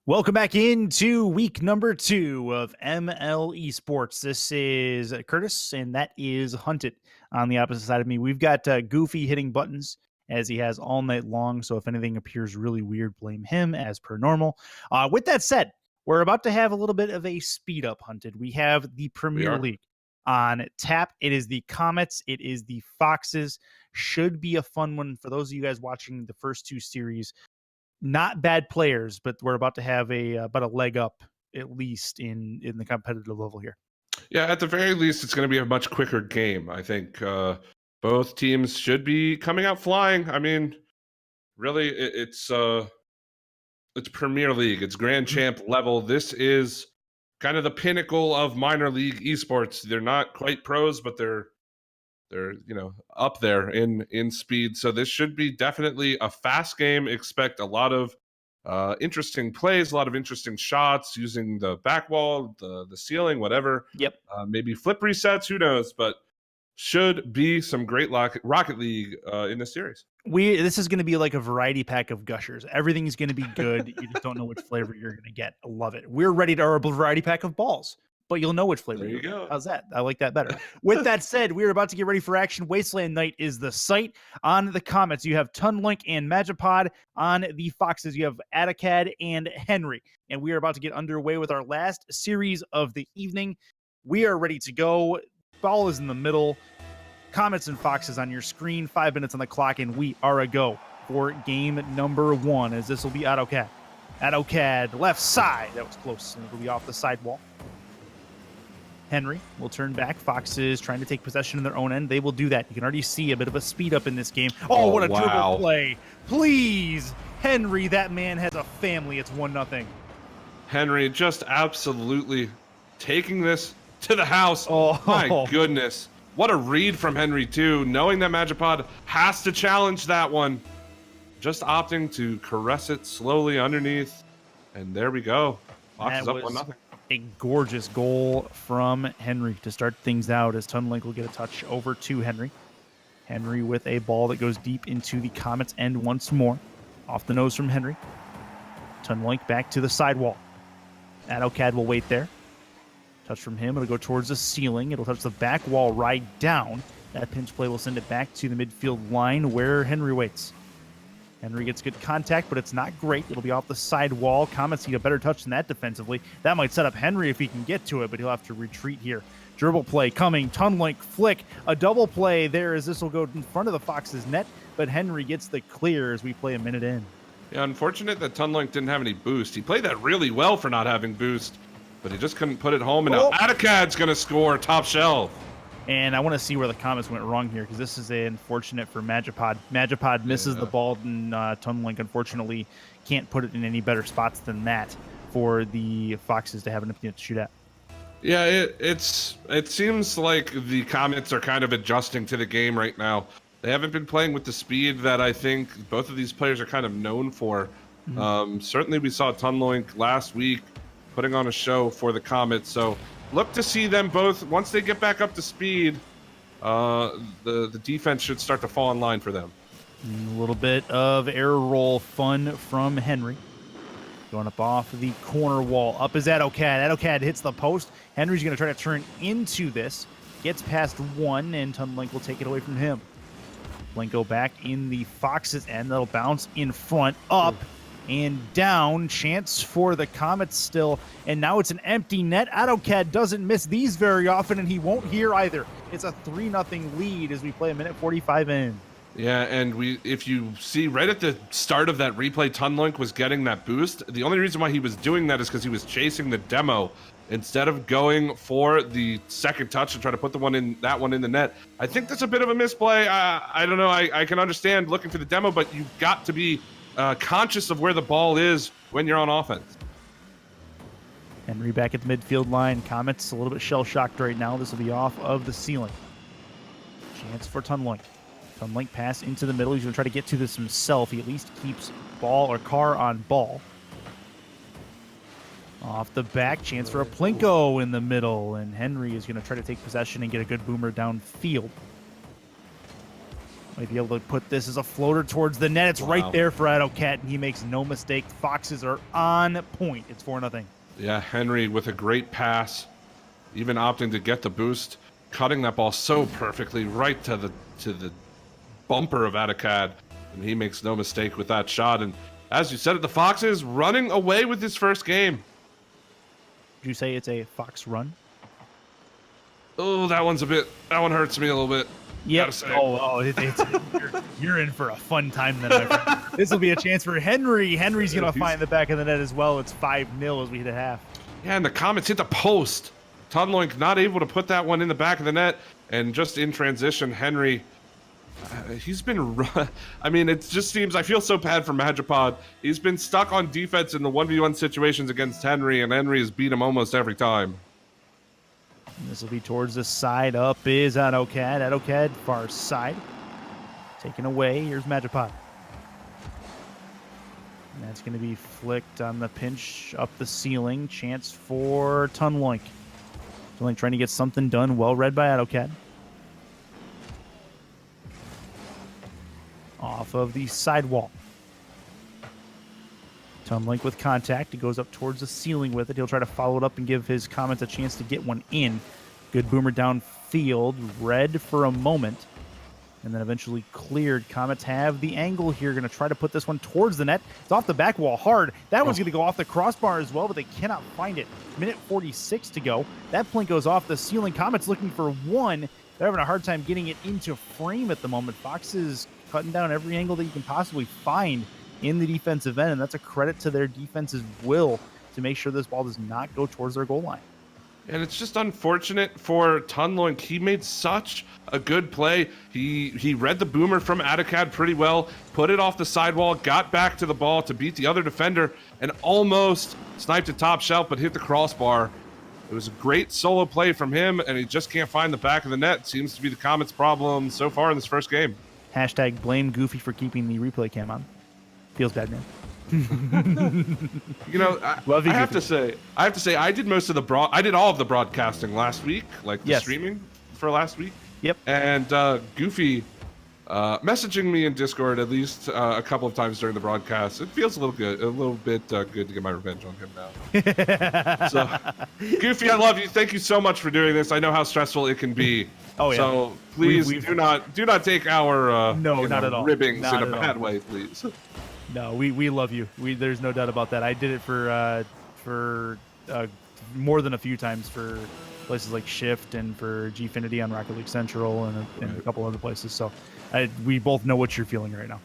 Welcome back into week number 2 of MLE Esports. This is Curtis, and that is Hunted on the opposite side of me. We've got Goofy hitting buttons as he has all night long, so if anything appears really weird, blame him as per normal. With that said, we're about to have a little bit of a speed up, Hunted. We have the Premier League on tap. It is the Comets. It is the Foxes. Should be a fun one for those of you guys watching the first 2 series. Not bad players, but we're about to have about a leg up at least in the competitive level here. Yeah, at the very least, it's going to be a much quicker game. I think both teams should be coming out flying. I mean, really, it's Premier League, it's Grand Champ level. This is kind of the pinnacle of minor league esports. They're not quite pros, but they're up there in speed. So this should be definitely a fast game. Expect a lot of interesting plays, a lot of interesting shots using the back wall, the ceiling, whatever. Yep. Maybe flip resets, who knows? But should be some great Rocket League in this series. This is going to be like a variety pack of gushers. Everything's going to be good. You just don't know which flavor you're going to get. I love it. We're ready to our variety pack of balls, but you'll know which flavor. There you go. How's that? I like that better. With that said, we're about to get ready for action. Wasteland Night is the site. On the Comets, you have Tunlink and Magipod. On the Foxes, you have Atacad and Henry. And we are about to get underway with our last series of the evening. We are ready to go. Ball is in the middle. Comets and Foxes on your screen. 5 minutes on the clock, and we are a go for game number 1, as this will be Atacad. Atacad, left side. That was close. And it'll be off the sidewall. Henry will turn back. Foxes trying to take possession in their own end. They will do that. You can already see a bit of a speed up in this game. Oh, what a dribble play. Please, Henry, that man has a family. It's 1-0. Henry just absolutely taking this to the house. Oh, my goodness. What a read from Henry, too. Knowing that Magipod has to challenge that one. Just opting to caress it slowly underneath. And there we go. Fox is up 1-0. A gorgeous goal from Henry to start things out, as Tunlink will get a touch over to Henry. Henry with a ball that goes deep into the Comets end once more. Off the nose from Henry. Tunlink back to the sidewall. Atacad will wait there. Touch from him. It'll go towards the ceiling. It'll touch the back wall right down. That pinch play will send it back to the midfield line where Henry waits. Henry gets good contact, but it's not great. It'll be off the side wall. Comets need a better touch than that defensively. That might set up Henry if he can get to it, but he'll have to retreat here. Dribble play coming. Tunlink flick. A double play there as this will go in front of the Fox's net, but Henry gets the clear as we play a minute in. Yeah, unfortunate that Tunlink didn't have any boost. He played that really well for not having boost, but he just couldn't put it home. And now Atacad's going to score top shelf. And I want to see where the Comets went wrong here, because this is unfortunate for Magipod. Magipod misses the ball, and Tunlink, unfortunately, can't put it in any better spots than that for the Foxes to have an opportunity to shoot at. Yeah, it seems like the Comets are kind of adjusting to the game right now. They haven't been playing with the speed that I think both of these players are kind of known for. Mm-hmm. Certainly we saw Tunlink last week putting on a show for the Comets, so look to see them both, once they get back up to speed, the defense should start to fall in line for them. A little bit of air roll fun from Henry. Going up off the corner wall. Up is Atacad. Atacad hits the post. Henry's going to try to turn into this. Gets past one, and Tunlink will take it away from him. Blinko back in the Fox's end. That'll bounce in front, up and down. Chance for the Comets still. And now it's an empty net. Atacad doesn't miss these very often, and he won't here either. It's a 3-0 lead as we play a minute 45 in. Yeah, and if you see right at the start of that replay, Tunlink was getting that boost. The only reason why he was doing that is because he was chasing the demo instead of going for the second touch and try to put that one in the net. I think that's a bit of a misplay. I don't know. I can understand looking for the demo, but you've got to be conscious of where the ball is when you're on offense. Henry back at the midfield line. Comets a little bit shell-shocked right now. This will be off of the ceiling. Chance for Tunlink. Tunlink pass into the middle. He's going to try to get to this himself. He at least keeps ball or car on ball. Off the back, chance for a Plinko in the middle, and Henry is going to try to take possession and get a good boomer downfield. Might be able to put this as a floater towards the net. It's right there for Adocat, and he makes no mistake. Foxes are on point. It's 4-0. Yeah, Henry with a great pass, even opting to get the boost, cutting that ball so perfectly right to the bumper of Adocat, and he makes no mistake with that shot. And as you said, the Foxes running away with this first game. Would you say it's a Fox run? Oh, that one hurts me a little bit. Yep. You're in for a fun time then, my friend. This will be a chance for Henry. Henry's going to find the back of the net as well. It's 5-0 as we hit a half. Yeah, and the Comets hit the post. Tunloink not able to put that one in the back of the net. And just in transition, Henry, he's been... I mean, it just seems... I feel so bad for Magipod. He's been stuck on defense in the 1v1 situations against Henry, and Henry has beat him almost every time. And this will be towards the side. Up is Adocat. Adocat, far side. Taken away. Here's Magipod. And that's going to be flicked on the pinch up the ceiling. Chance for Tunloink. Tunloink trying to get something done. Well read by Adocat. Off of the sidewall. Tunloink with contact. He goes up towards the ceiling with it. He'll try to follow it up and give his Comets a chance to get one in. Good boomer downfield. Red for a moment. And then eventually cleared. Comets have the angle here. Going to try to put this one towards the net. It's off the back wall hard. That one's going to go off the crossbar as well, but they cannot find it. Minute 46 to go. That plink goes off the ceiling. Comets looking for one. They're having a hard time getting it into frame at the moment. Fox is cutting down every angle that you can possibly find in the defensive end, and that's a credit to their defense's will to make sure this ball does not go towards their goal line. And it's just unfortunate for Tunloink. He made such a good play. He read the boomer from Adocat pretty well, put it off the sidewall, got back to the ball to beat the other defender, and almost sniped a top shelf, but hit the crossbar. It was a great solo play from him, and he just can't find the back of the net. Seems to be the Comets' problem so far in this first game. Hashtag blame Goofy for keeping the replay cam on. Feels bad, man. You know, I have to say, I did most of the I did all of the broadcasting last week, like the streaming for last week. Yep. And Goofy messaging me in Discord at least a couple of times during the broadcast. It feels a little bit good to get my revenge on him now. So, Goofy, I love you. Thank you so much for doing this. I know how stressful it can be. Oh yeah. So please do not take our not at all. ribbings not in a bad way, please. No, we love you. There's no doubt about that. I did it for more than a few times for places like Shift and for Gfinity on Rocket League Central and a couple other places. So we both know what you're feeling right now.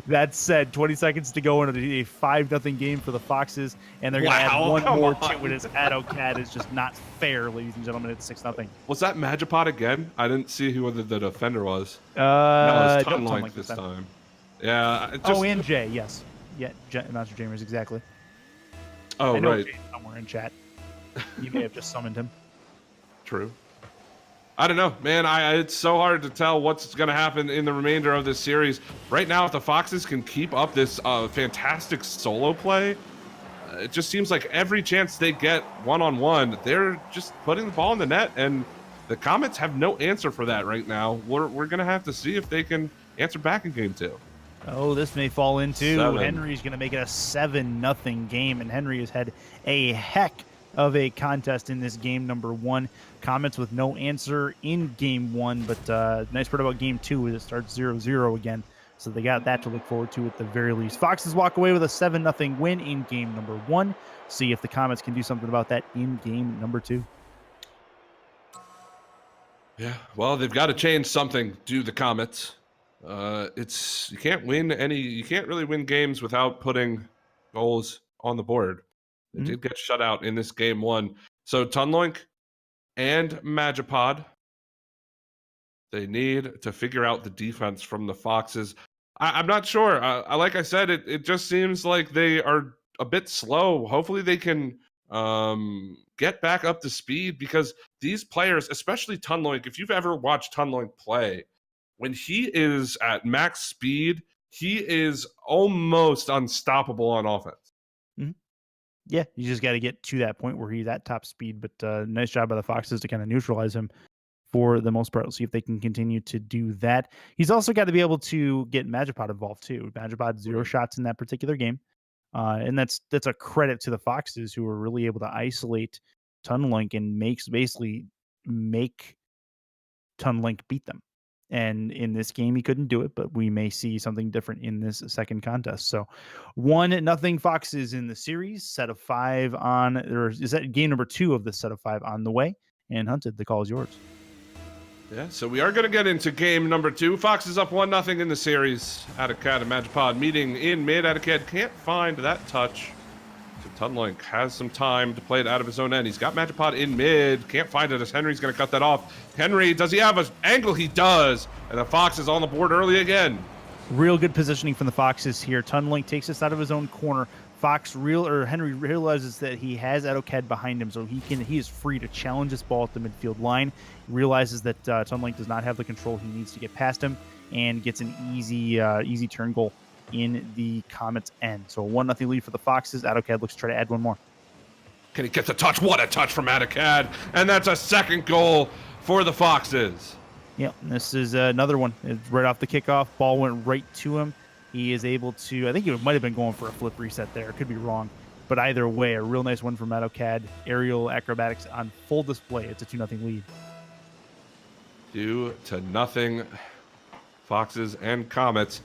That said, 20 seconds to go in a 5-0 game for the Foxes, and they're going to add one more to it as Adocat is just not fair, ladies and gentlemen. It's 6-0. Was that Magipod again? I didn't see who the defender was. No, it was Tunloink this time. Yeah. And Jay, yes. Yeah, Master Jamers, exactly. Oh, I know right. Jay's somewhere in chat. You may have just summoned him. True. I don't know, man. It's so hard to tell what's going to happen in the remainder of this series. Right now, if the Foxes can keep up this fantastic solo play, it just seems like every chance they get one-on-one, they're just putting the ball in the net, and the Comets have no answer for that right now. We're going to have to see if they can answer back in game 2. Oh, this may fall into 7. Henry's going to make it a 7-0 game, and Henry has had a heck of a contest in this game number 1. Comets with no answer in game 1, but nice part about game 2 is it starts 0-0 again, so they got that to look forward to at the very least. Foxes walk away with a 7-0 win in game number 1. See if the Comets can do something about that in game number 2. Yeah, well, they've got to change something. Do the Comets? You can't really win games without putting goals on the board. They did get shut out in this game 1. So Tunloink and Magipod, they need to figure out the defense from the Foxes. I'm not sure. Like I said, it just seems like they are a bit slow. Hopefully they can get back up to speed, because these players, especially Tunloink, if you've ever watched Tunloink play, when he is at max speed, he is almost unstoppable on offense. Yeah, you just got to get to that point where he's at top speed, but nice job by the Foxes to kind of neutralize him for the most part. We'll see if they can continue to do that. He's also got to be able to get Magipod involved too. Magipod 0 shots in that particular game. And that's a credit to the Foxes, who were really able to isolate Tunlink and basically make Tunlink beat them. And in this game, he couldn't do it, but we may see something different in this second contest. So 1-0 Foxes in the series, set of 5 on, or is that game number 2 of the set of 5 on the way? And Hunted, the call is yours. Yeah, so we are going to get into game number 2. Fox is up 1-0 in the series. Atacad and Magipod meeting in mid. Atacad can't find that touch. So Tunlink has some time to play it out of his own end. He's got Magipod in mid. Can't find it as Henry's going to cut that off. Henry, does he have an angle? He does. And the Fox is on the board early again. Real good positioning from the Foxes here. Tunlink takes this out of his own corner. Henry realizes that he has Atacad behind him, so he is free to challenge this ball at the midfield line. He realizes that Tunlink does not have the control he needs to get past him, and gets an easy turn goal in the Comets' end. So a 1-0 lead for the Foxes. Atacad looks to try to add one more. Can he get the touch? What a touch from Atacad, and that's a second goal for the Foxes. Yep, this is another one. It's right off the kickoff, ball went right to him. He is able to, I think he might have been going for a flip reset there. Could be wrong. But either way, a real nice one from Atacad. Aerial acrobatics on full display. It's a 2-0 lead. 2-0. Foxes and Comets.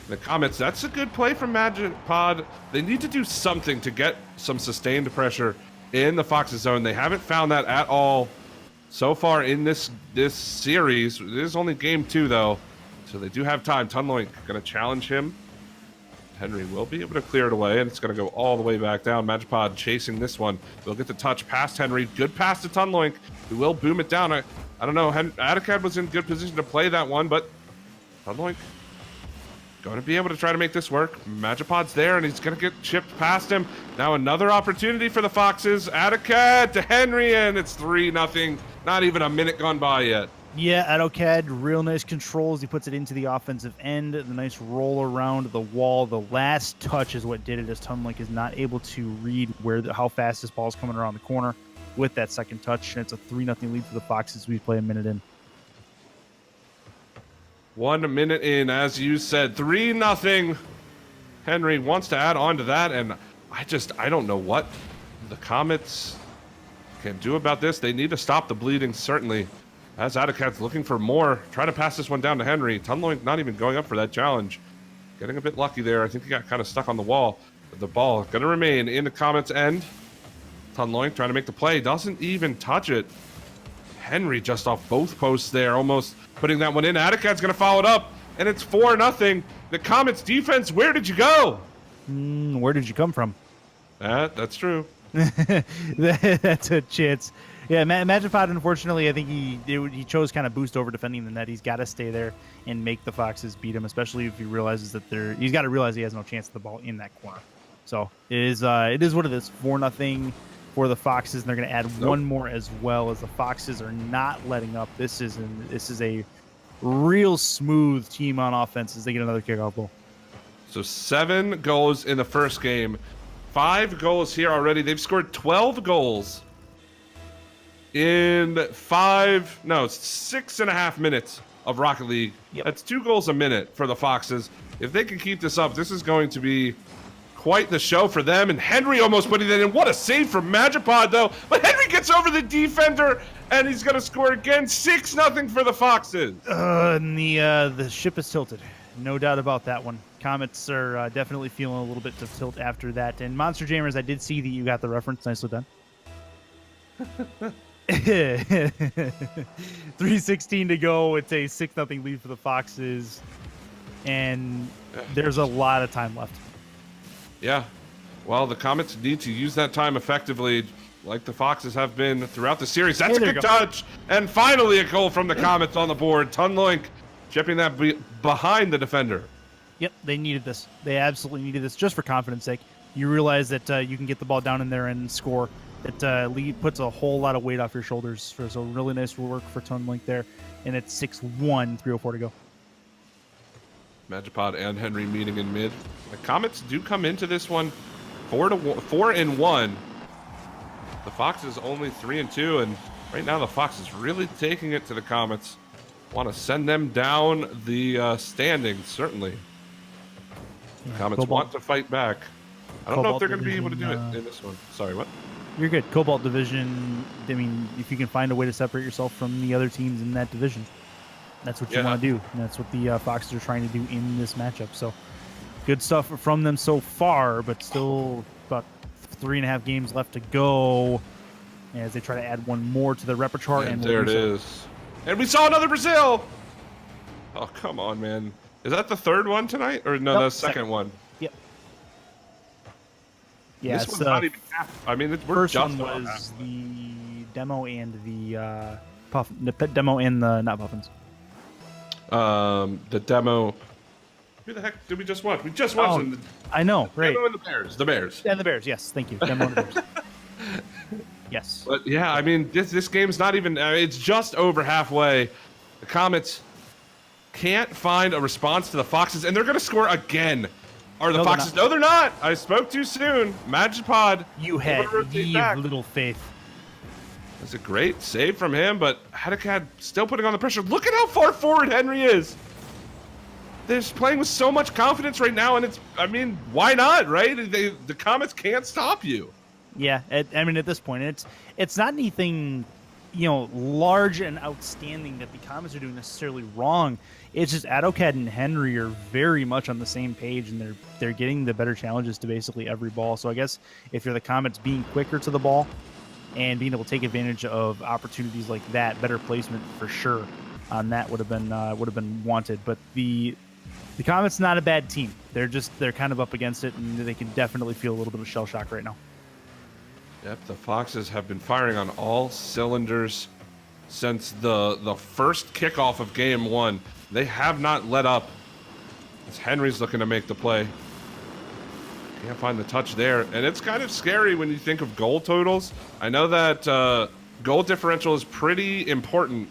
The Comets, that's a good play from Magipod. They need to do something to get some sustained pressure in the Foxes zone. They haven't found that at all so far in this series. It is only game 2, though. So they do have time. Tunlink going to challenge him. Henry will be able to clear it away, and it's going to go all the way back down. Magipod chasing this one. We'll get the touch past Henry. Good pass to Tunlink, who will boom it down. I don't know. Atacad was in good position to play that one, but Tunlink going to be able to try to make this work. Magipod's there, and he's going to get chipped past him. Now another opportunity for the Foxes. Atacad to Henry, and it's 3-0. Not even a minute gone by yet. Yeah, Atacad, real nice control as he puts it into the offensive end. The nice roll around the wall. The last touch is what did it, as Tunlink is not able to read how fast this ball is coming around the corner with that second touch. And it's a 3-0 lead for the Foxes. We play a minute in. 1 minute in, as you said, 3-0. Henry wants to add on to that, and I don't know what the Comets can do about this. They need to stop the bleeding, certainly. As Atacad's looking for more, try to pass this one down to Henry. Tunlink not even going up for that challenge. Getting a bit lucky there. I think he got kind of stuck on the wall. But the ball going to remain in the Comets' end. Tunlink trying to make the play. Doesn't even touch it. Henry just off both posts there, almost putting that one in. Atacad's going to follow it up, and it's 4-0. The Comets' defense, where did you go? Where did you come from? That's true. That's a chance. Yeah, Magipod, unfortunately, I think he chose kind of boost over defending the net. He's got to stay there and make the Foxes beat him, especially if he realizes that he's got to realize he has no chance of the ball in that corner. So it is what it is. 4-0 for the Foxes, and they're going to add one more as well, as the Foxes are not letting up. This is a real smooth team on offense as they get another kickoff goal. So 7 goals in the first game. 5 goals here already. They've scored 12 goals in 6.5 minutes of Rocket League. Yep. That's 2 goals a minute for the Foxes. If they can keep this up, this is going to be quite the show for them. And Henry almost putting that in. What a save from Magipod, though. But Henry gets over the defender, and he's going to score again. 6-0 for the Foxes. And the ship is tilted. No doubt about that one. Comets are definitely feeling a little bit of tilt after that. And Monster Jammers, I did see that you got the reference. Nicely done. 3:16 to go. It's a 6-0 lead for the Foxes, and there's a lot of time left. Yeah. Well, the Comets need to use that time effectively, like the Foxes have been throughout the series. That's a good touch, and finally a goal from the Comets on the board. Tunlink chipping that behind the defender. Yep, they needed this. They absolutely needed this, just for confidence sake. You realize that you can get the ball down in there and score. It puts a whole lot of weight off your shoulders. So really nice work for Tunlink there. And it's 6-1, 3:04 to go. Magipod and Henry meeting in mid. The Comets do come into this one 4-1. The Foxes only 3-2, and Right now, the Fox is really taking it to the Comets. Want to send them down the standings, certainly. Yeah, Comets want to fight back. I don't know if Cobalt they're going to be able to do it Division, in this one. Sorry, what? You're good. Cobalt Division, I mean, if you can find a way to separate yourself from the other teams in that division, that's what you want to do. And that's what the Foxes are trying to do in this matchup. So good stuff from them so far, but still about 3.5 games left to go as they try to add one more to the repertoire. And there it is. And we saw another Brazil. Oh, come on, man. Is that the third one tonight? Or no, the second one? Yep. Yeah, this one's not even half. I mean, we're first just one was the demo and the demo and the not Puffins. The demo. Who the heck did we just watch? We just watched them. I know, right? Demo and the Bears. The Bears. And the Bears. Yes, thank you. Demo and the Bears. Yes. But yeah, I mean, this game's not even. It's just over halfway. The Comets can't find a response to the Foxes, and they're going to score again. Are the Foxes? No, they're not. I spoke too soon. Magipod. You had little faith. That's a great save from him, but Haddockad still putting on the pressure. Look at how far forward Henry is. They're just playing with so much confidence right now, and I mean, why not, right? The Comets can't stop you. Yeah, I mean, at this point, it's not anything, large and outstanding that the Comets are doing necessarily wrong. It's just Adokad and Henry are very much on the same page, and they're getting the better challenges to basically every ball. So I guess if you're the Comets, being quicker to the ball and being able to take advantage of opportunities like that, better placement for sure on that would have been wanted. But the Comets not a bad team. They're kind of up against it, and they can definitely feel a little bit of shell shock right now. Yep, the Foxes have been firing on all cylinders since the first kickoff of game one. They have not let up. As Henry's looking to make the play. Can't find the touch there. And it's kind of scary when you think of goal totals. I know that goal differential is pretty important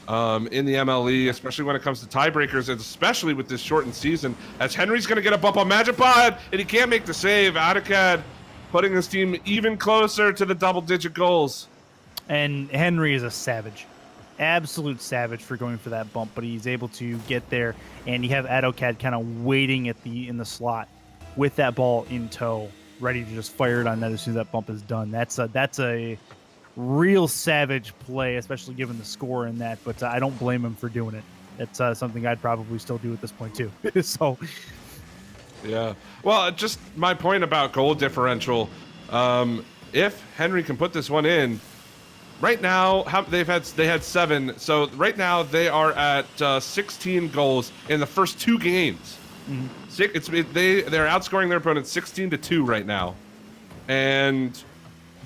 in the MLE, especially when it comes to tiebreakers, and especially with this shortened season, as Henry's going to get a bump on Magipod, and he can't make the save. Adokad putting his team even closer to the double-digit goals. And Henry is a savage. Absolute savage for going for that bump, but he's able to get there, and you have Adokad kind of waiting in the slot with that ball in tow, ready to just fire it on net as soon as that bump is done. That's a real savage play, especially given the score in that, but I don't blame him for doing it. It's something I'd probably still do at this point too. So yeah, well, just my point about goal differential, if Henry can put this one in right now, they had 7, so right now they are at 16 goals in the first 2 games. Mm-hmm. They're outscoring their opponents 16-2 right now, and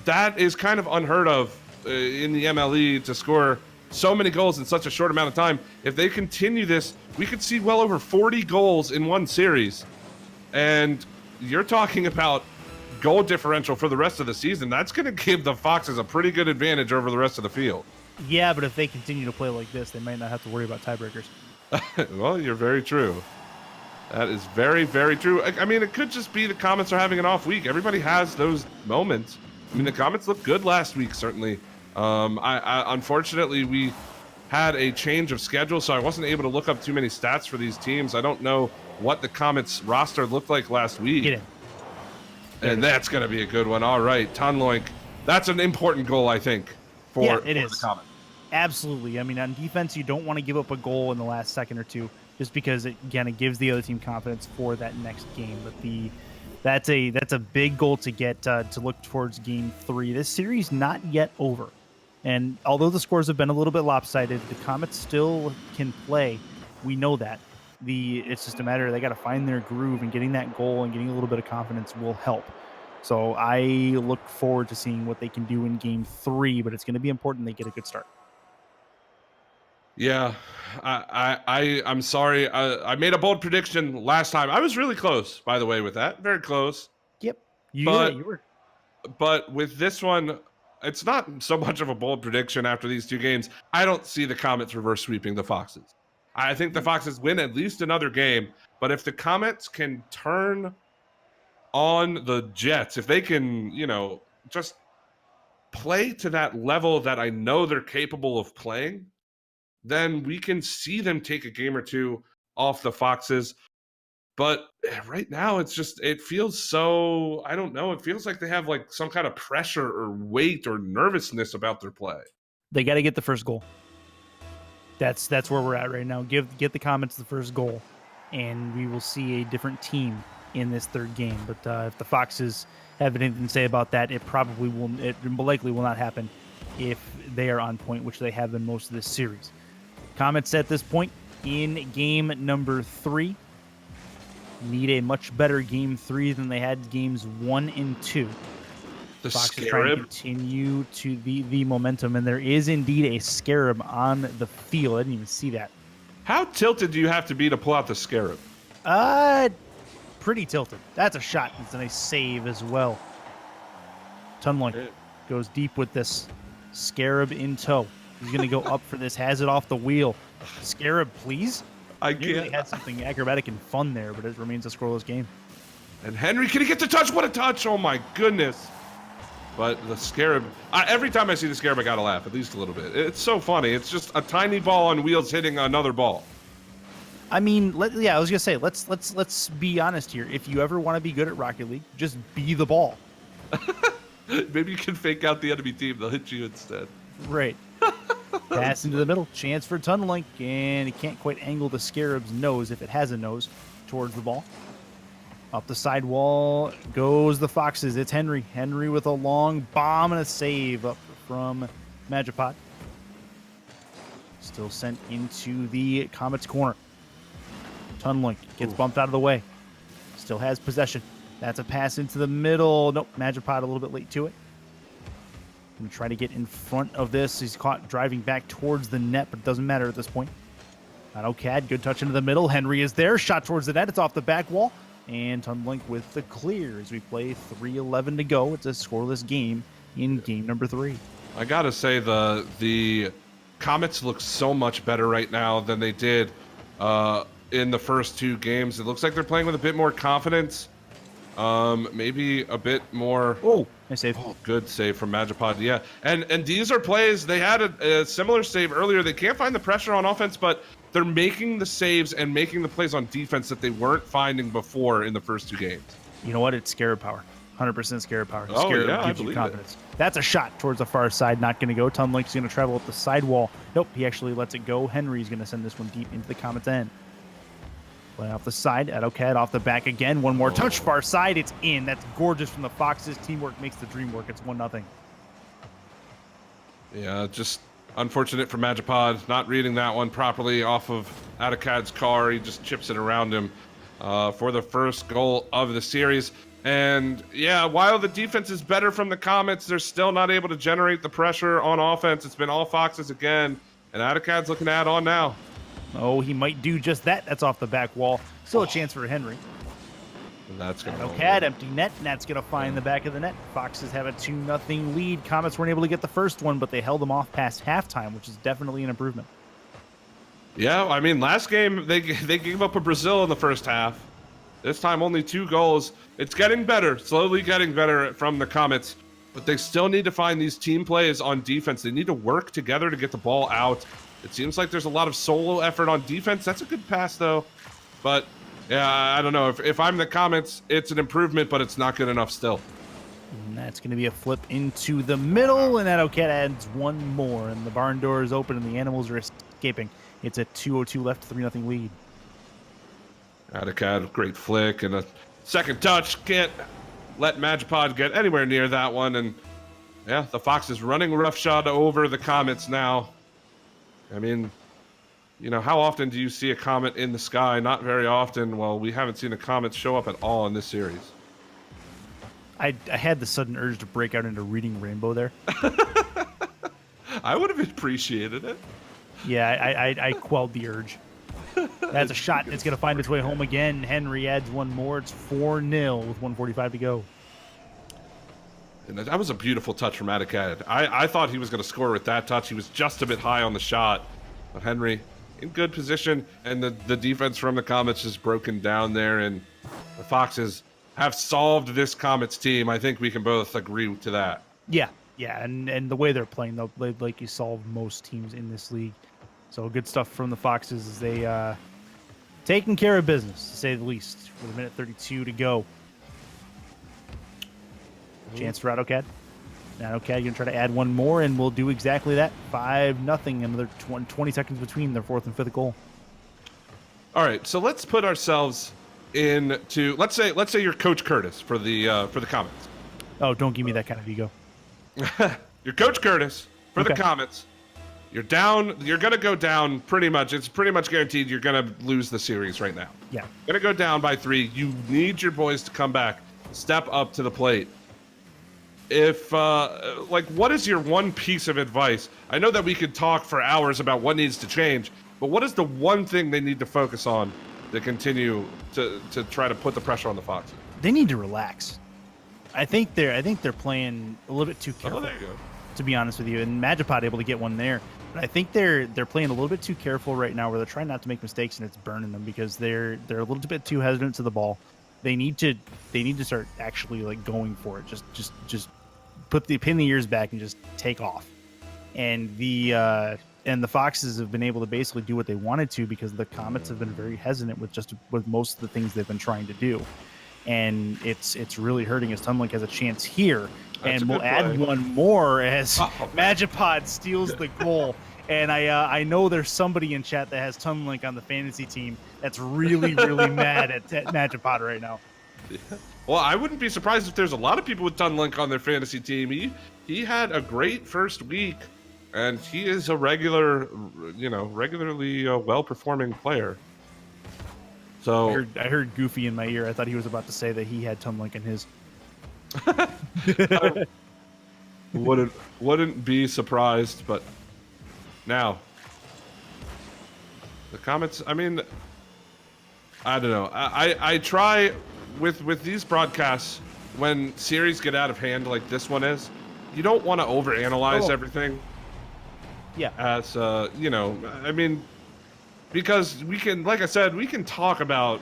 that is kind of unheard of in the MLE to score so many goals in such a short amount of time. If they continue this, we could see well over 40 goals in one series. And you're talking about goal differential for the rest of the season. That's going to give the Foxes a pretty good advantage over the rest of the field. Yeah, but if they continue to play like this, they might not have to worry about tiebreakers. Well, you're very true. That is very, very true. I mean, it could just be the Comets are having an off week. Everybody has those moments. I mean, the Comets looked good last week, certainly. Unfortunately, we had a change of schedule, so I wasn't able to look up too many stats for these teams. I don't know what the Comets roster looked like last week. Get in. And that's going to be a good one. All right, Tonloink. That's an important goal, I think, for the Comets. Absolutely. I mean, on defense, you don't want to give up a goal in the last second or two, just because it gives the other team confidence for that next game. But that's a big goal to get to look towards game 3. This series not yet over, and although the scores have been a little bit lopsided, the Comets still can play. We know that. It's just a matter of they got to find their groove, and getting that goal and getting a little bit of confidence will help. So I look forward to seeing what they can do in game 3, but it's going to be important they get a good start. Yeah, I'm sorry. I made a bold prediction last time. I was really close, by the way, with that. Very close. Yep. You were. But with this one, it's not so much of a bold prediction after these 2 games. I don't see the Comets reverse sweeping the Foxes. I think the Foxes win at least another game. But if the Comets can turn on the Jets, if they can, just play to that level that I know they're capable of playing, then we can see them take a game or two off the Foxes. But right now, it feels so, I don't know, it feels like they have like some kind of pressure or weight or nervousness about their play. They got to get the first goal. That's where we're at right now. Get the Comets the first goal, and we will see a different team in this third game. But if the Foxes have anything to say about that, it likely will not happen if they are on point, which they have been most of this series. Comets at this point in game number 3 need a much better game 3 than they had games 1 and 2. The Fox is trying to continue to the momentum, and there is indeed a Scarab on the field. I didn't even see that. How tilted do you have to be to pull out the Scarab? Pretty tilted. That's a shot. It's a nice save as well. Tunlink goes deep with this. Scarab in tow. He's going to go up for this. Has it off the wheel. Scarab, please. I really had something acrobatic and fun there, but it remains a scoreless game. And Henry, can he get the touch? What a touch! Oh my goodness! But the Scarab, every time I see the Scarab, I gotta laugh at least a little bit. It's so funny. It's just a tiny ball on wheels hitting another ball. I mean, I was gonna say, let's be honest here. If you ever want to be good at Rocket League, just be the ball. Maybe you can fake out the enemy team; they'll hit you instead. Right. Pass into the middle. Chance for Tunlink, and he can't quite angle the Scarab's nose, if it has a nose, towards the ball. Up the side wall goes the Foxes. It's Henry. Henry with a long bomb and a save up from Magipod. Still sent into the Comets corner. Tunlink gets bumped out of the way. Still has possession. That's a pass into the middle. Nope, Magipod a little bit late to it. Gonna try to get in front of this. He's caught driving back towards the net, but it doesn't matter at this point. AutoCAD, good touch into the middle. Henry is there. Shot towards the net. It's off the back wall. And Tunlink with the clear as we play 3:11 to go. It's a scoreless game in game number 3. I gotta say the Comets look so much better right now than they did in the first 2 games. It looks like they're playing with a bit more confidence. Maybe a bit more. Oh, nice save. Oh, good save from Magipod. Yeah, and these are plays. They had a similar save earlier. They can't find the pressure on offense, but they're making the saves and making the plays on defense that they weren't finding before in the first 2 games. You know what? It's Scarab power. 100% Scarab power. Oh, Scarab yeah, gives you confidence. That's a shot towards the far side. Not going to go. Tunlink's going to travel up the side wall. Nope, he actually lets it go. Henry's going to send this one deep into the Comets' end. Play off the side. AutoCAD off the back again. One more touch. Far side. It's in. That's gorgeous from the Foxes. Teamwork makes the dream work. It's 1-0. Yeah, just unfortunate for Magipod not reading that one properly off of AutoCAD's car. He just chips it around him for the first goal of the series. And yeah, while the defense is better from the Comets, they're still not able to generate the pressure on offense. It's been all Foxes again, and AutoCAD's looking to add on now. Oh, he might do just that. That's off the back wall. Still a chance for Henry. And that's going AutoCAD, empty net. And that's going to find the back of the net. Foxes have a 2-0 lead. Comets weren't able to get the first one, but they held them off past halftime, which is definitely an improvement. Yeah, I mean, last game, they gave up a Brazil in the first half. This time, only 2 goals. It's getting better, slowly getting better from the Comets, but they still need to find these team plays on defense. They need to work together to get the ball out. It seems like there's a lot of solo effort on defense. That's a good pass, though. But, yeah, I don't know. If I'm the Comets, it's an improvement, but it's not good enough still. And that's going to be a flip into the middle, and AutoCAD adds one more, and the barn door is open, and the animals are escaping. It's a 2:02 left, 3-0 lead. AutoCAD, great flick, and a second touch. Can't let Magipod get anywhere near that one. And yeah, the Foxes running roughshod over the Comets now. I mean, you know, how often do you see a comet in the sky? Not very often. Well, we haven't seen a comet show up at all in this series. I had the sudden urge to break out into reading Rainbow there. I would have appreciated it. Yeah, I quelled the urge. That's a shot. It's going to find its way home again. Henry adds one more. It's 4-0 with 1:45 to go. And that was a beautiful touch from AutoCAD. I thought he was going to score with that touch. He was just a bit high on the shot. But Henry in good position, and the defense from the Comets is broken down there, and the Foxes have solved this Comets team. I think we can both agree to that. Yeah, Yeah, and the way they're playing, they'll like you solve most teams in this league. So good stuff from the Foxes as they taking care of business, to say the least, with a minute 32 to go. Chance for AutoCAD. Now AutoCAD going to try to add one more, and we'll do exactly that. 5-0, another 20 seconds between their fourth and fifth goal. All right, so let's put ourselves into let's say you're Coach Curtis for the Comets. Oh, don't give me that kind of ego. You're Coach Curtis for the Comets. You're down. You're gonna go down pretty much. It's pretty much guaranteed you're gonna lose the series right now. Yeah. Gonna go down by 3. You need your boys to come back, step up to the plate. If what is your one piece of advice? I know that we could talk for hours about what needs to change, but what is the one thing they need to focus on to continue to try to put the pressure on the Foxes? They need to relax. I think they're playing a little bit too careful. Oh, there you go. To be honest with you, and Magipod able to get one there, but I think they're playing a little bit too careful right now, where they're trying not to make mistakes, and it's burning them because they're a little bit too hesitant to the ball. They need to start actually like going for it. Just put the pin the ears back and just take off. And the Foxes have been able to basically do what they wanted to, because the Comets have been very hesitant with most of the things they've been trying to do. And it's really hurting as Tunlink has a chance here. That's and we'll add one more as Magipod steals the goal. And I know there's somebody in chat that has Tunlink on the fantasy team that's really, really mad at Magipod right now. Yeah. Well, I wouldn't be surprised if there's a lot of people with Tunlink on their fantasy team. He had a great first week, and he is a regularly well-performing player. So I heard Goofy in my ear. I thought he was about to say that he had Tunlink in his. wouldn't be surprised, but now the Comets. I mean, I don't know. I try with these broadcasts, when series get out of hand like this one is. You don't want to overanalyze everything. Yeah. As I mean, because we can, like I said, we can talk about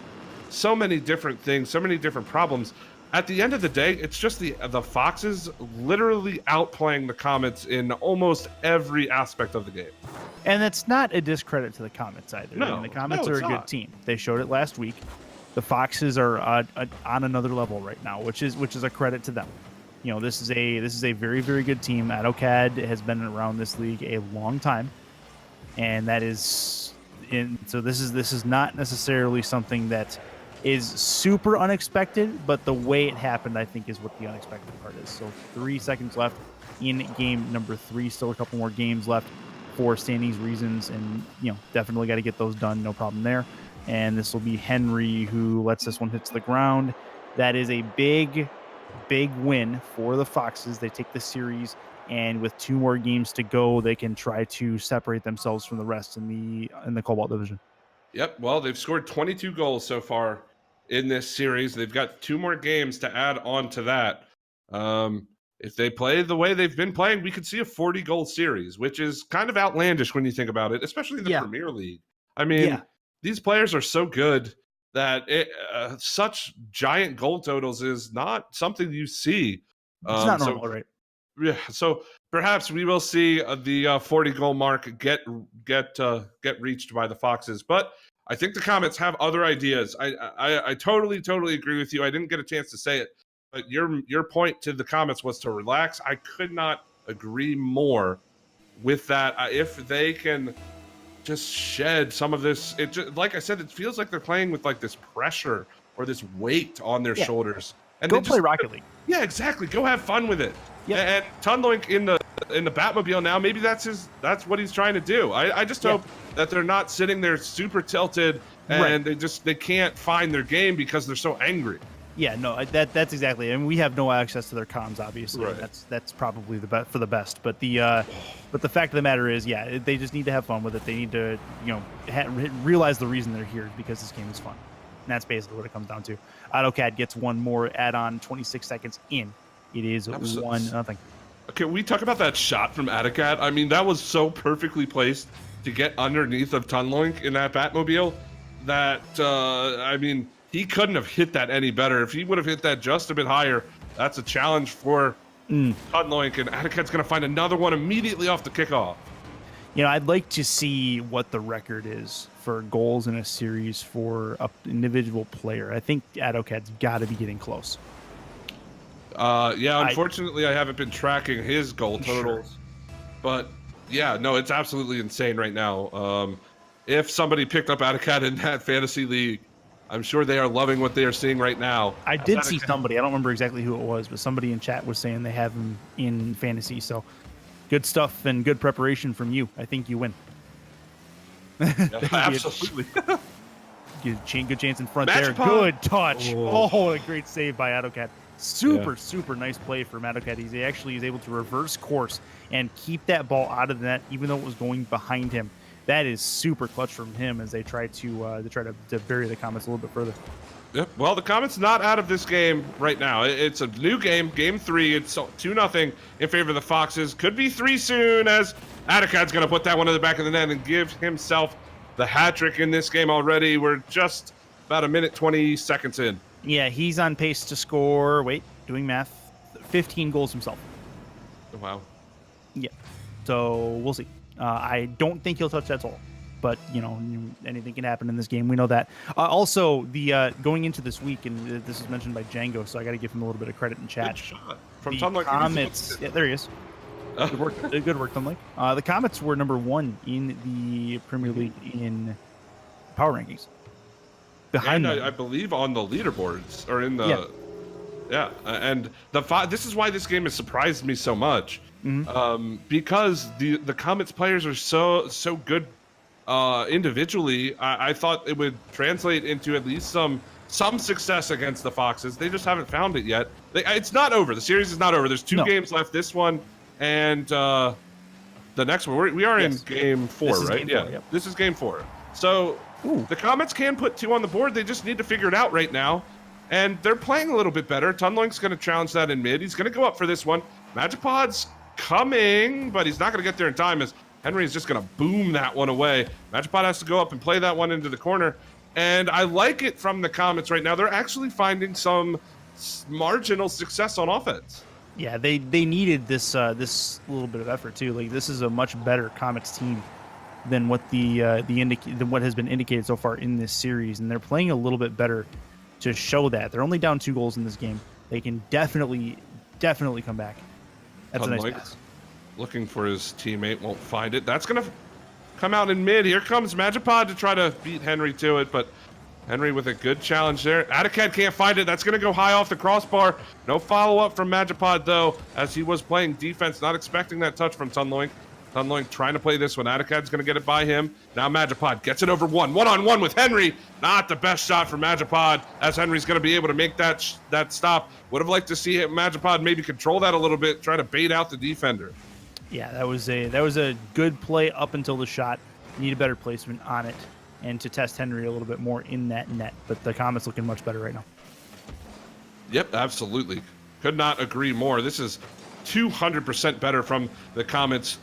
so many different things, so many different problems. At the end of the day, it's just the Foxes literally outplaying the Comets in almost every aspect of the game. And that's not a discredit to the Comets either. No, I mean, the Comets are a good not. team. They showed it last week. The Foxes are on another level right now, which is a credit to them. You know, this is a very, very good team. AutoCAD has been around this league a long time, and that is so this is not necessarily something that is super unexpected, but the way it happened, I think, is what the unexpected part is. So 3 seconds left in game number 3. Still a couple more games left for standings reasons, and definitely got to get those done. No problem there. And this will be Henry who lets this one hit to the ground. That is a big win for the Foxes. They take the series, and with 2 more games to go, they can try to separate themselves from the rest in the Cobalt division. Yep. Well, they've scored 22 goals so far in this series. They've got 2 more games to add on to that. If they play the way they've been playing, we could see a 40-goal series, which is kind of outlandish when you think about it, especially in the Premier League. I mean, these players are so good that such giant goal totals is not something you see. It's not normal, right? Yeah, so perhaps we will see the 40-goal mark get reached by the Foxes, but I think the Comets have other ideas. I totally agree with you. I didn't get a chance to say it, but your point to the Comets was to relax. I could not agree more with that. If they can just shed some of this, like I said, it feels like they're playing with like this pressure or this weight on their shoulders. And go play Rocket League. Yeah, exactly. Go have fun with it. Yeah. And Tunlink in the Batmobile now, maybe that's what he's trying to do. I just hope that they're not sitting there super tilted and they can't find their game because they're so angry. Yeah, no, that's exactly. And we have no access to their comms, obviously. Right. That's probably for the best. But the fact of the matter is, they just need to have fun with it. They need to realize the reason they're here is because this game is fun. And that's basically what it comes down to. AutoCAD gets one more add-on 26 seconds in. It is 1-0. Okay, we talk about that shot from AutoCAD. I mean, that was so perfectly placed to get underneath of Tunlink in that Batmobile that, I mean, he couldn't have hit that any better. If he would have hit that just a bit higher, that's a challenge for Tudloink, and Atakad's going to find another one immediately off the kickoff. I'd like to see what the record is for goals in a series for an individual player. I think Adokad's got to be getting close. Yeah, unfortunately, I haven't been tracking his goal totals. Sure. But, yeah, no, it's absolutely insane right now. If somebody picked up Adokad in that fantasy league, I'm sure they are loving what they are seeing right now. I did see somebody, I don't remember exactly who it was, but somebody in chat was saying they have him in fantasy. So good stuff and good preparation from you. I think you win. Yeah, absolutely. Good chance in front there. Good touch. Oh, a great save by Adokad. Super nice play from Adokad. He actually is able to reverse course and keep that ball out of the net, even though it was going behind him. That is super clutch from him as they try to bury the Comets a little bit further. Yep. Well, the Comets not out of this game right now. It's a new game, game 3. It's 2-0 in favor of the Foxes. Could be 3 soon, as Adokad's going to put that one in the back of the net and give himself the hat trick in this game already. We're just about a minute 20 seconds in. Yeah, he's on pace to score. Doing math, 15 goals himself. Wow. Yeah. So we'll see. I don't think he'll touch that total, but anything can happen in this game. We know that. Also, the going into this week, and this is mentioned by Django, so I got to give him a little bit of credit in chat. Good shot from the Comets. Yeah, there he is. Good work, Thumlike. The Comets were number 1 in the Premier League in power rankings. Behind I believe on the leaderboards or in the and this is why this game has surprised me so much. Because the Comets players are so good individually. I thought it would translate into at least some success against the Foxes. They just haven't found it yet. It's not over. The series is not over. There's 2 games left. This one and the next one. We are in game 4, right? Game 4, yep. This is game 4. So the Comets can put 2 on the board. They just need to figure it out right now. And they're playing a little bit better. Tunloink's going to challenge that in mid. He's going to go up for this one. Magipod's coming, but he's not going to get there in time as Henry is just going to boom that one away. Magipod has to go up and play that one into the corner. And I like it from the Comets right now. They're actually finding some marginal success on offense. Yeah, they needed this this little bit of effort too. Like, this is a much better Comets team than what than what has been indicated so far in this series, and they're playing a little bit better to show that. They're only down 2 goals in this game. They can definitely come back. That's a nice pass. Looking for his teammate, won't find it. That's going to come out in mid. Here comes Magipod to try to beat Henry to it, but Henry with a good challenge there. Adokad can't find it. That's going to go high off the crossbar. No follow-up from Magipod, though, as he was playing defense, not expecting that touch from Tunloink. Tunloink trying to play this one. Adokad's going to get it by him. Now Magipod gets it over one-on-one with Henry. Not the best shot for Magipod, as Henry's going to be able to make that stop. Would have liked to see Magipod maybe control that a little bit, try to bait out the defender. Yeah, that was a good play up until the shot. Need a better placement on it and to test Henry a little bit more in that net. But the Comets looking much better right now. Yep, absolutely. Could not agree more. This is 200% better from the Comets.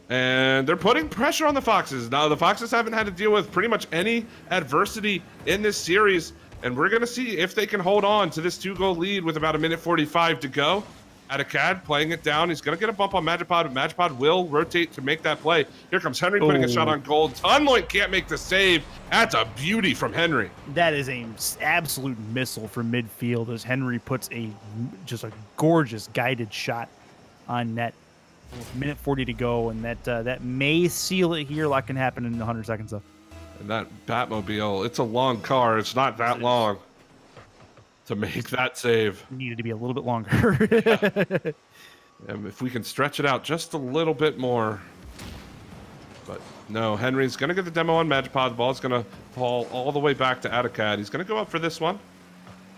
And they're putting pressure on the Foxes. Now, the Foxes haven't had to deal with pretty much any adversity in this series. And we're going to see if they can hold on to this 2-goal lead with about a minute 45 to go. Adokad playing it down. He's going to get a bump on Magipod, but Magipod will rotate to make that play. Here comes Henry putting a shot on goal. Tunloik can't make the save. That's a beauty from Henry. That is an absolute missile from midfield as Henry puts just a gorgeous guided shot on net. Minute 40 to go, and that may seal it here. A lot can happen in 100 seconds, though. And that Batmobile, it's a long car. It's not that long to make that save. Needed to be a little bit longer. And if we can stretch it out just a little bit more. But no, Henry's going to get the demo on Magipod. The ball's going to fall all the way back to Adokad. He's going to go up for this one.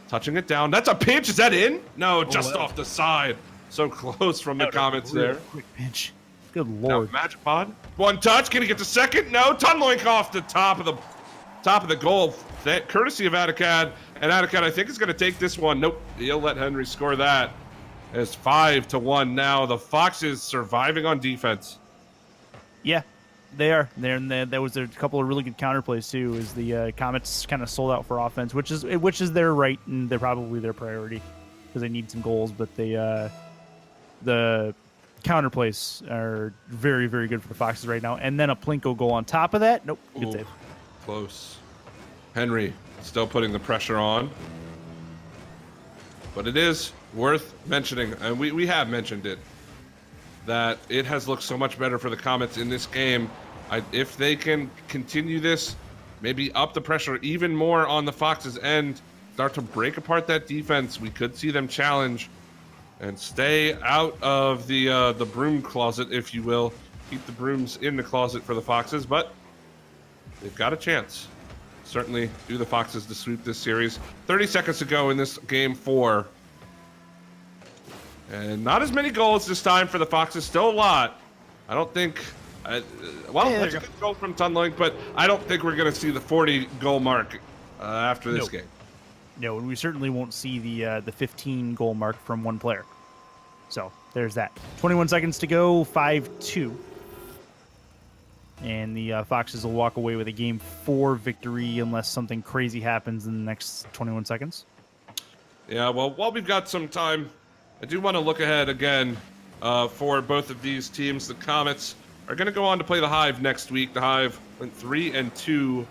Touching it down. That's a pinch. Is that in? No, just off the side. So close from the Comets there. Quick pinch. Good lord. Now, Magipod. One touch. Can he get the second? No. Tunloik off the top of the goal. That courtesy of Adokad. And Adokad, I think, is going to take this one. Nope. He'll let Henry score that. It's 5-1 now. The Foxes surviving on defense. Yeah, they are. There was a couple of really good counterplays too. As the Comets kind of sold out for offense, which is their right and they're probably their priority because they need some goals. But they the counter plays are very, very good for the Foxes right now. And then a Plinko goal on top of that. Nope, good save. Close. Henry still putting the pressure on. But it is worth mentioning, and we have mentioned it, that it has looked so much better for the Comets in this game. If they can continue this, maybe up the pressure even more on the Foxes' end, start to break apart that defense, we could see them challenge and stay out of the broom closet, if you will. Keep the brooms in the closet for the Foxes, but they've got a chance. Certainly do the Foxes to sweep this series. 30 seconds to go in this game 4. And not as many goals this time for the Foxes. Still a lot. I don't think... that's a good goal from Tunlink, but I don't think we're going to see the 40-goal mark after this game. No, and we certainly won't see the 15-goal mark from one player. So there's that. 21 seconds to go, 5-2. And the Foxes will walk away with a Game 4 victory unless something crazy happens in the next 21 seconds. Yeah, well, while we've got some time, I do want to look ahead again for both of these teams. The Comets are going to go on to play the Hive next week. The Hive went 3-2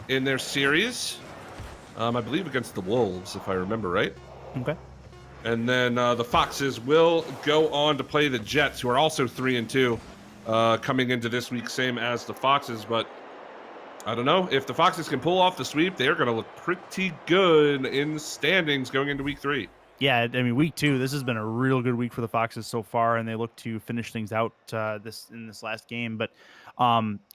in their series. I believe against the Wolves, if I remember right. Okay. And then the Foxes will go on to play the Jets, who are also 3-2. Coming into this week, same as the Foxes, but I don't know. If the Foxes can pull off the sweep, they're going to look pretty good in the standings going into week 3. Yeah, I mean, week 2, this has been a real good week for the Foxes so far, and they look to finish things out in this last game. But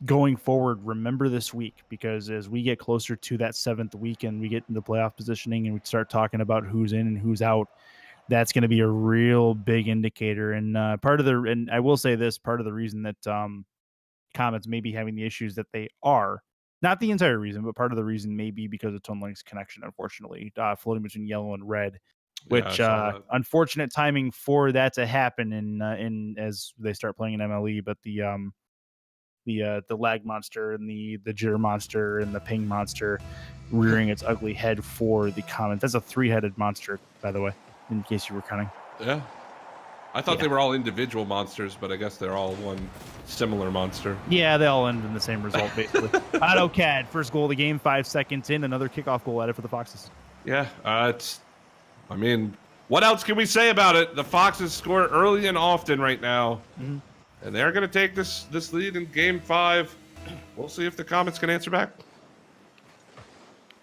going forward, remember this week, because as we get closer to that 7th week and we get into playoff positioning and we start talking about who's in and who's out, that's going to be a real big indicator. And and I will say this, part of the reason that Comets may be having the issues that they are, not the entire reason, but part of the reason may be because of Tunlink's connection, unfortunately, floating between yellow and red, which unfortunate timing for that to happen in as they start playing in MLE. But the lag monster and the jitter monster and the ping monster rearing its ugly head for the Comets. That's a 3-headed monster, by the way, in case you were counting. Yeah. I thought they were all individual monsters, but I guess they're all one similar monster. Yeah, they all end in the same result, basically. AutoCAD, first goal of the game, 5 seconds in, another kickoff goal added for the Foxes. Yeah, I mean, what else can we say about it? The Foxes score early and often right now, and they're going to take this lead in Game 5. We'll see if the Comets can answer back.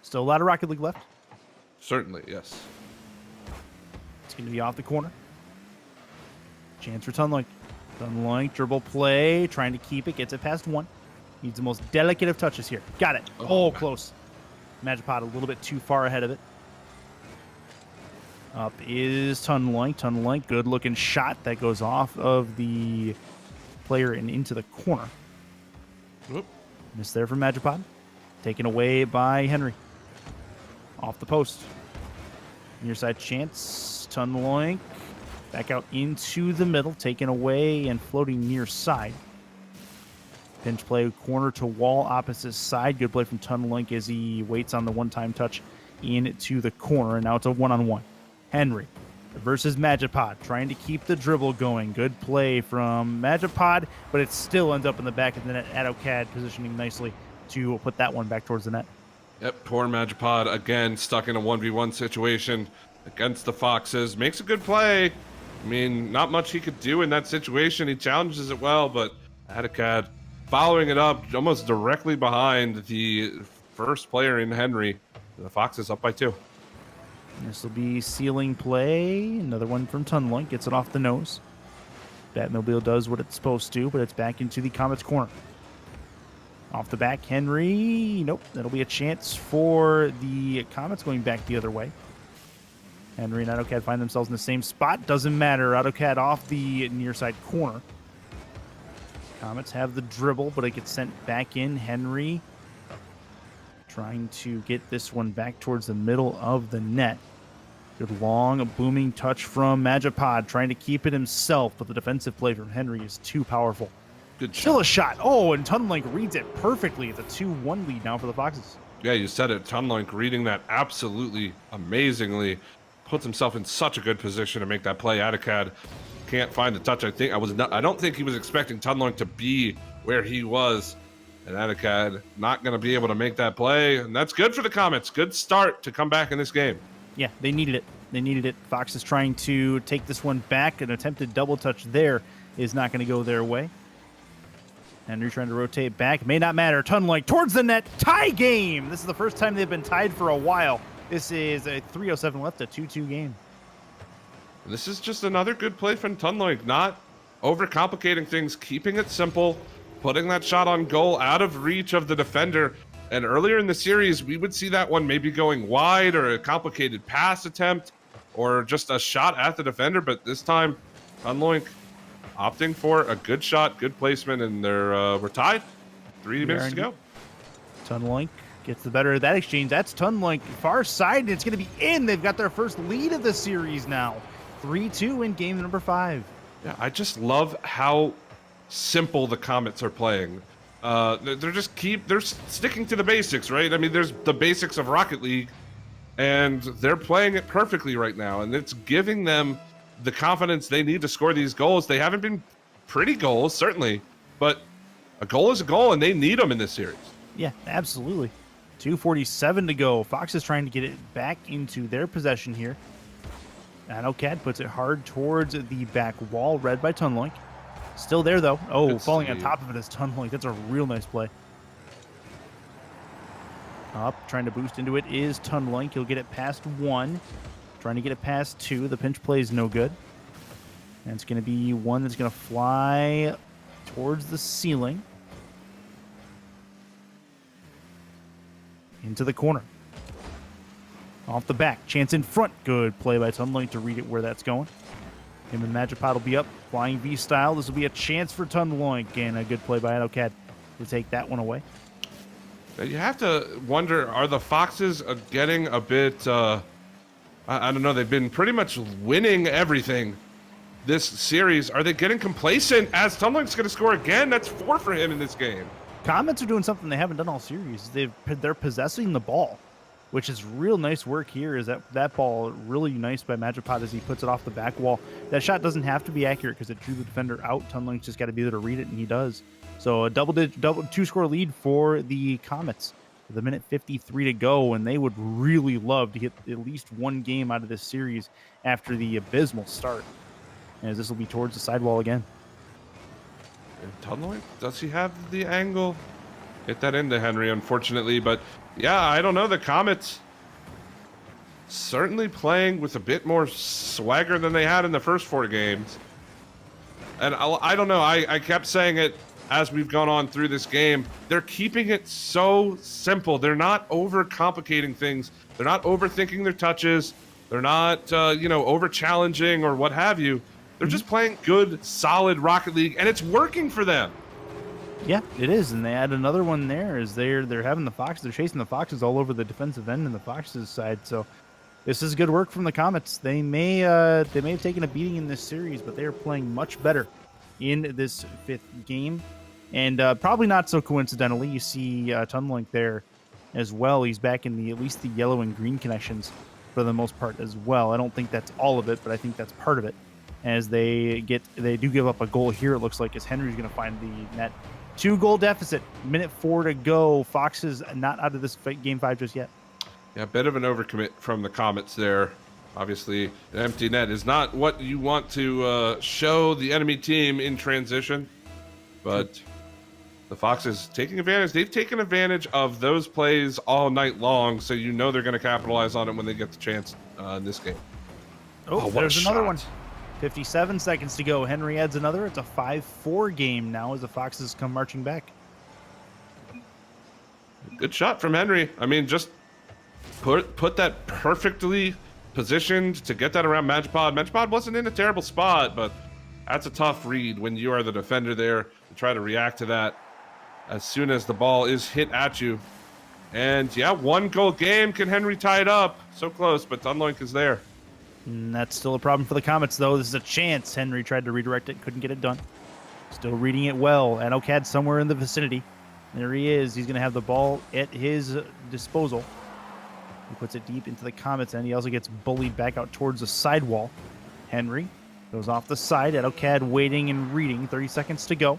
Still a lot of Rocket League left. Certainly, yes. It's going to be off the corner. Chance for Tunlink. Tunlink, dribble play, trying to keep it, gets it past 1. Needs the most delicate of touches here. Got it. Oh, close. Magipod a little bit too far ahead of it. Up is Tunlink. Tunlink, good looking shot that goes off of the player and into the corner. Whoop. Miss there from Magipod. Taken away by Henry. Off the post. Near side chance. Tunlink. Back out into the middle. Taken away and floating near side. Pinch play, corner to wall, opposite side. Good play from Tunlink as he waits on the one-time touch into the corner. And now it's a one-on-one. Henry versus Magipod, trying to keep the dribble going. Good play from Magipod, but it still ends up in the back of the net. AutoCAD positioning nicely to put that one back towards the net. Yep, poor Magipod again stuck in a 1v1 situation against the Foxes. Makes a good play. I mean, not much he could do in that situation. He challenges it well, but AutoCAD following it up almost directly behind the first player in Henry. The Foxes up by 2. This will be ceiling play. Another one from Tunlink. Gets it off the nose. Batmobile does what it's supposed to, but it's back into the Comets corner. Off the back, Henry. Nope. That'll be a chance for the Comets going back the other way. Henry and AutoCAD find themselves in the same spot. Doesn't matter. AutoCAD off the near side corner. Comets have the dribble, but it gets sent back in. Henry trying to get this one back towards the middle of the net. Good long, booming touch from Magipod, trying to keep it himself, but the defensive play from Henry is too powerful. Good Still a shot. Oh, and Tunlink reads it perfectly. It's a 2-1 lead now for the Foxes. Yeah, you said it. Tunlink reading that absolutely amazingly. Puts himself in such a good position to make that play. AutoCAD can't find the touch. I don't think he was expecting Tunloink to be where he was. And Adakad not going to be able to make that play. And that's good for the Comets. Good start to come back in this game. Yeah, they needed it. They needed it. Fox is trying to take this one back. An attempted double touch there is not going to go their way. Henry trying to rotate back. May not matter. Tunloink towards the net. Tie game. This is the first time they've been tied for a while. This is a 3:07 left, a 2-2 game. This is just another good play from Tunloink. Not overcomplicating things, keeping it simple, putting that shot on goal out of reach of the defender. And earlier in the series, we would see that one maybe going wide or a complicated pass attempt or just a shot at the defender. But this time, Tunloink opting for a good shot, good placement, and we're tied. 3 minutes to go. Tunloink gets the better of that exchange. That's Tunloink far side, and it's going to be in. They've got their first lead of the series now. 3-2 in game number 5. Yeah, I just love how simple the Comets are playing. They're sticking to the basics, right? I mean, there's the basics of Rocket League, and they're playing it perfectly right now, and it's giving them the confidence they need to score these goals. They haven't been pretty goals, certainly, but a goal is a goal, and they need them in this series. Yeah, absolutely. 2:47 to go. Fox is trying to get it back into their possession here. Adakad puts it hard towards the back wall, read by Tunloink. Still there, though. Oh, good falling on top of it is Tunloink. That's a real nice play. Up, trying to boost into it is Tunloink. He'll get it past 1. Trying to get it past 2. The pinch play is no good. And it's going to be one that's going to fly towards the ceiling. Into the corner. Off the back. Chance in front. Good play by Tunloink to read it where that's going. Him and Magipod will be up. Flying V style. This will be a chance for Tunloink. And a good play by Adakad to take that one away. You have to wonder, are the Foxes getting a bit, I don't know, they've been pretty much winning everything this series. Are they getting complacent as Tunloink's going to score again? That's 4 for him in this game. Comets are doing something they haven't done all series. They're possessing the ball, which is real nice work here. Is that ball really nice by Magipod as he puts it off the back wall. That shot doesn't have to be accurate because it drew the defender out. Tunloink's just got to be there to read it, and he does. So a double 2-score lead for the Comets with 1:53 to go, and they would really love to get at least one game out of this series after the abysmal start, as this will be towards the sidewall again. And Tunloink, does he have the angle? Hit that into Henry, unfortunately, but yeah, I don't know. The Comets certainly playing with a bit more swagger than they had in the first 4 games. And I don't know. I kept saying it as we've gone on through this game. They're keeping it so simple. They're not over-complicating things. They're not overthinking their touches. They're not, over-challenging or what have you. They're just playing good, solid Rocket League, and it's working for them. Yeah, it is, and they add another one there as they're having the Foxes. They're chasing the Foxes all over the defensive end and the Foxes side. So this is good work from the Comets. They may have taken a beating in this series, but they are playing much better in this 5th game. And probably not so coincidentally, you see Tunloink there as well. He's back in at least the yellow and green connections for the most part as well. I don't think that's all of it, but I think that's part of it. As they do give up a goal here, it looks like, as Henry's going to find the net. 2-goal deficit, 1:04 to go. Foxes not out of this game 5 just yet. Yeah, a bit of an overcommit from the Comets there. Obviously, an empty net is not what you want to show the enemy team in transition. But the Foxes taking advantage. They've taken advantage of those plays all night long, so you know they're going to capitalize on it when they get the chance in this game. Oh, there's another one. 57 seconds to go. Henry adds another. It's a 5-4 game now as the Foxes come marching back. Good shot from Henry. I mean, just put that perfectly positioned to get that around Magipod. Magipod wasn't in a terrible spot, but that's a tough read when you are the defender there to try to react to that as soon as the ball is hit at you. And yeah, 1-goal game. Can Henry tie it up? So close, but Tunloink is there. And that's still a problem for the Comets, though. This is a chance. Henry tried to redirect it, couldn't get it done. Still reading it well. Adakad somewhere in the vicinity. There he is. He's going to have the ball at his disposal. He puts it deep into the Comets end. He also gets bullied back out towards the sidewall. Henry Goes off the side. Edocad waiting and reading. 30 seconds to go.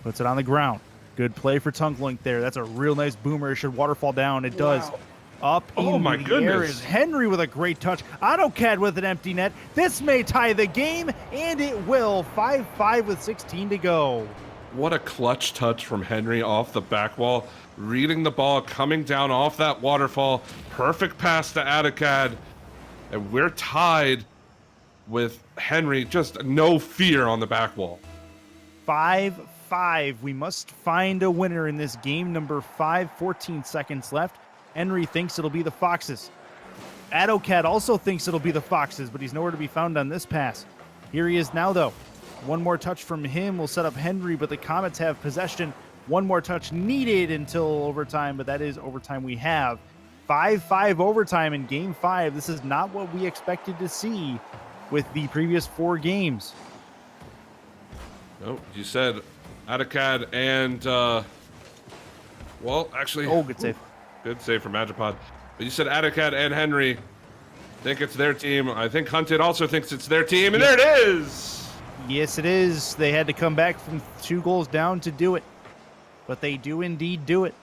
Puts it on the ground. Good play for Tunklink there. That's a real nice boomer. It should waterfall down. It does. Up in the air is Henry with a great touch. AutoCAD with an empty net. This may tie the game, and it will. 5-5 with 16 to go. What a clutch touch from Henry off the back wall. Reading the ball, coming down off that waterfall. Perfect pass to AutoCAD. And we're tied with Henry. Just no fear on the back wall. 5-5. We must find a winner in this game. Number 5, 14 seconds left. Henry thinks it'll be the Foxes. AutoCAD also thinks it'll be the Foxes, but he's nowhere to be found on this pass. Here he is now, though. One more touch from him will set up Henry, but the Comets have possession. One more touch needed until overtime, but that is overtime we have. 5-5 overtime in Game 5. This is not what we expected to see with the previous 4 games. No, you said AutoCAD and, well, actually... Oh, good save. Good save from Magipod. But you said AutoCAD and Henry think it's their team. I think Hunted also thinks it's their team, and there it is! Yes, it is. They had to come back from 2 goals down to do it. But they do indeed do it.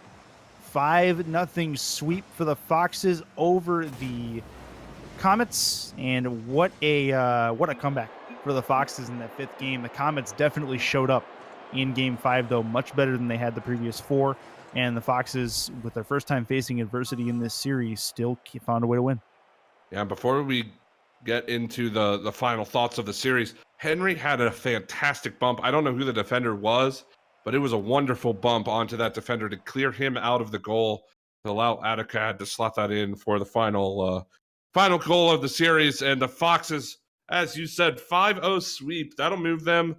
5-0 sweep for the Foxes over the Comets. And what a comeback for the Foxes in that 5th game. The Comets definitely showed up in Game 5, though, much better than they had the previous 4. And the Foxes, with their first time facing adversity in this series, still found a way to win. Yeah, before we get into the final thoughts of the series, Henry had a fantastic bump. I don't know who the defender was, but it was a wonderful bump onto that defender to clear him out of the goal, to allow AutoCAD to slot that in for the final goal of the series. And the Foxes, as you said, 5-0 sweep. That'll move them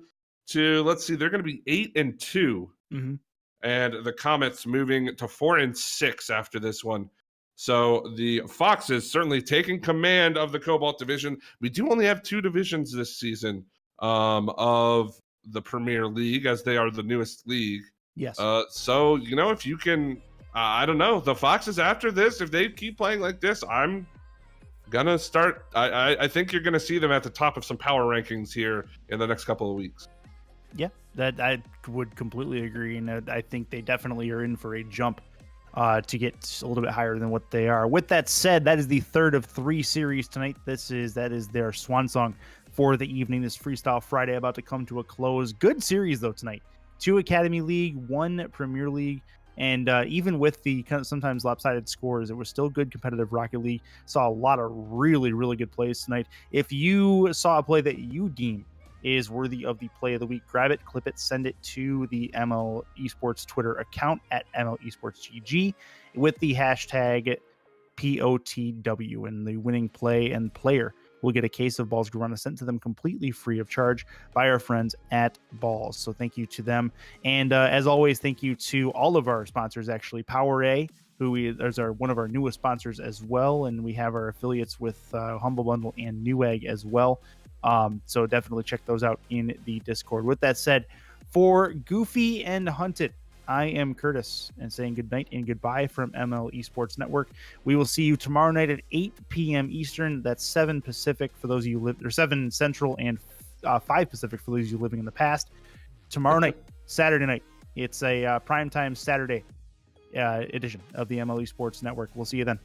to, let's see, they're going to be 8-2. Mm-hmm. And the Comets moving to 4-6 after this one. So the Foxes certainly taking command of the Cobalt division. We do only have 2 divisions this season of the Premier League, as they are the newest league. Yes. So, you know, if you can, I don't know, the Foxes after this, if they keep playing like this, I'm gonna start. I think you're gonna see them at the top of some power rankings here in the next couple of weeks. Yeah, that I would completely agree, and I think they definitely are in for a jump to get a little bit higher than what they are. With that said, that is the 3rd of 3 series tonight. That is their swan song for the evening. This Freestyle Friday about to come to a close. Good series though tonight. 2 Academy League, 1 Premier League, and even with the sometimes lopsided scores, it was still good competitive Rocket League. Saw a lot of really, really good plays tonight. If you saw a play that you deem is worthy of the play of the week, grab it, clip it, send it to the ML Esports Twitter account at ML Esports GG with the hashtag POTW, and the winning play and player will get a case of Balls Guarana sent to them completely free of charge by our friends at Balls. So thank you to them. And as always, thank you to all of our sponsors, actually. Power A, who is one of our newest sponsors as well. And we have our affiliates with Humble Bundle and Newegg as well. So definitely check those out in the Discord. With that said, for Goofy and Hunted, I am Curtis, and saying good night and goodbye from ML Esports Network. We will see you tomorrow night at 8 p.m. Eastern. That's 7 Pacific for those of you or 7 Central and 5 Pacific for those of you living in the past. Tomorrow night, Saturday night, it's a primetime Saturday edition of the ML Esports Network. We'll see you then.